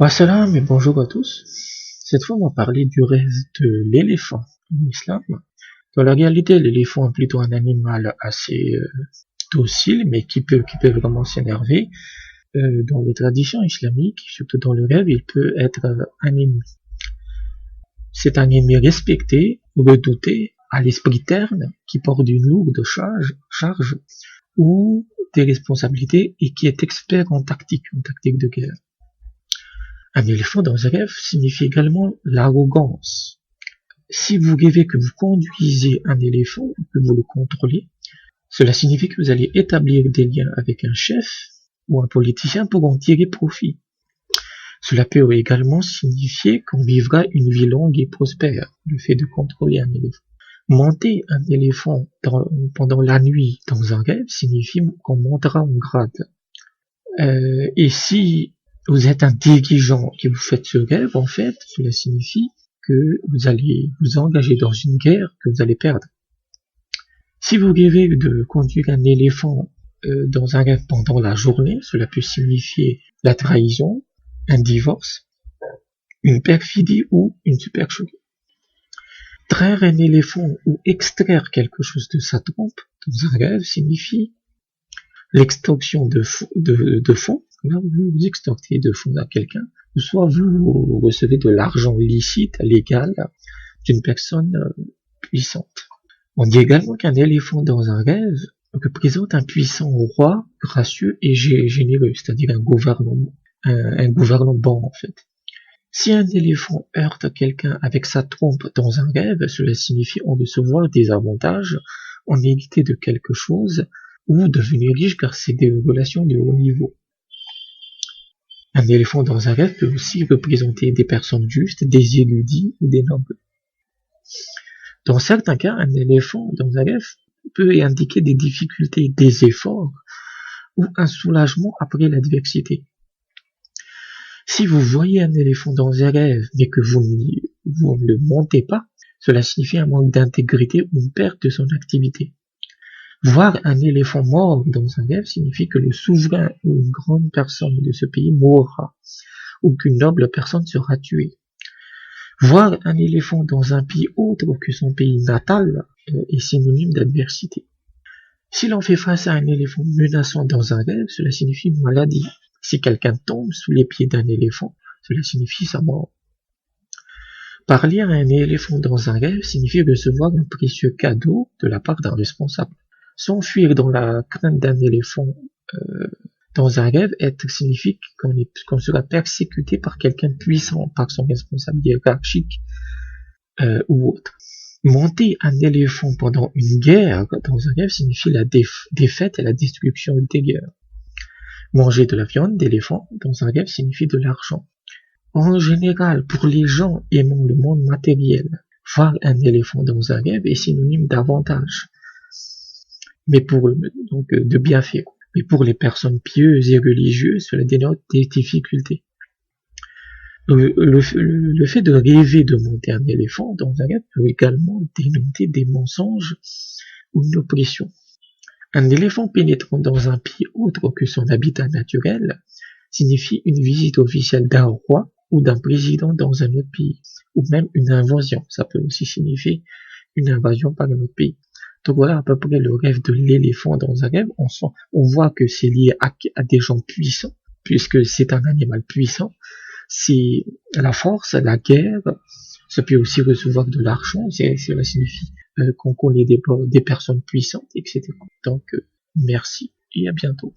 Wassalam et bonjour à tous. Cette fois, on va parler du rêve de l'éléphant en islam. Dans la réalité, l'éléphant est plutôt un animal assez docile, mais qui peut vraiment s'énerver. Dans les traditions islamiques, surtout dans le rêve, il peut être un ennemi. C'est un ennemi respecté, redouté, à l'esprit terne, qui porte une lourde charge ou des responsabilités et qui est expert en tactique de guerre. Un éléphant dans un rêve signifie également l'arrogance. Si vous rêvez que vous conduisez un éléphant, que vous le contrôlez, cela signifie que vous allez établir des liens avec un chef ou un politicien pour en tirer profit. Cela peut également signifier qu'on vivra une vie longue et prospère, le fait de contrôler un éléphant. Monter un éléphant pendant la nuit dans un rêve signifie qu'on montera en grade. Et si vous êtes un dirigeant et vous faites ce rêve, en fait, cela signifie que vous allez vous engager dans une guerre que vous allez perdre. Si vous rêvez de conduire un éléphant dans un rêve pendant la journée, cela peut signifier la trahison, un divorce, une perfidie ou une supercherie. Traire un éléphant ou extraire quelque chose de sa trompe dans un rêve signifie l'extorsion de fonds. Là, vous extorquez de fonds à quelqu'un, ou soit vous recevez de l'argent licite, légal, d'une personne puissante. On dit également qu'un éléphant dans un rêve représente un puissant roi gracieux et généreux, c'est-à-dire un gouvernant bon en fait. Si un éléphant heurte quelqu'un avec sa trompe dans un rêve, cela signifie en recevoir des avantages, en hériter de quelque chose, ou devenir riche car c'est des relations de haut niveau. Un éléphant dans un rêve peut aussi représenter des personnes justes, des érudits ou des nobles. Dans certains cas, un éléphant dans un rêve peut indiquer des difficultés, des efforts ou un soulagement après l'adversité. Si vous voyez un éléphant dans un rêve mais que vous ne le montez pas, cela signifie un manque d'intégrité ou une perte de son activité. Voir un éléphant mort dans un rêve signifie que le souverain ou une grande personne de ce pays mourra, ou qu'une noble personne sera tuée. Voir un éléphant dans un pays autre que son pays natal est synonyme d'adversité. Si l'on fait face à un éléphant menaçant dans un rêve, cela signifie une maladie. Si quelqu'un tombe sous les pieds d'un éléphant, cela signifie sa mort. Parler à un éléphant dans un rêve signifie recevoir un précieux cadeau de la part d'un responsable. S'enfuir dans la crainte d'un éléphant dans un rêve signifie qu'on sera persécuté par quelqu'un de puissant, par son responsable hiérarchique ou autre. Monter un éléphant pendant une guerre dans un rêve signifie la défaite et la destruction ultérieure. Manger de la viande d'éléphant dans un rêve signifie de l'argent. En général, pour les gens aimant le monde matériel, voir un éléphant dans un rêve est synonyme d'avantage. Mais de bienfaits. Mais pour les personnes pieuses et religieuses, cela dénote des difficultés. Le fait de rêver de monter un éléphant dans un rêve peut également dénoter des mensonges ou une oppression. Un éléphant pénétrant dans un pays autre que son habitat naturel signifie une visite officielle d'un roi ou d'un président dans un autre pays, ou même une invasion. Ça peut aussi signifier une invasion par un autre pays. Donc voilà à peu près le rêve de l'éléphant dans un rêve. On voit que c'est lié à des gens puissants, puisque c'est un animal puissant. C'est la force, la guerre. Ça peut aussi recevoir de l'argent. Cela signifie qu'on connaît des personnes puissantes, etc. Donc merci et à bientôt.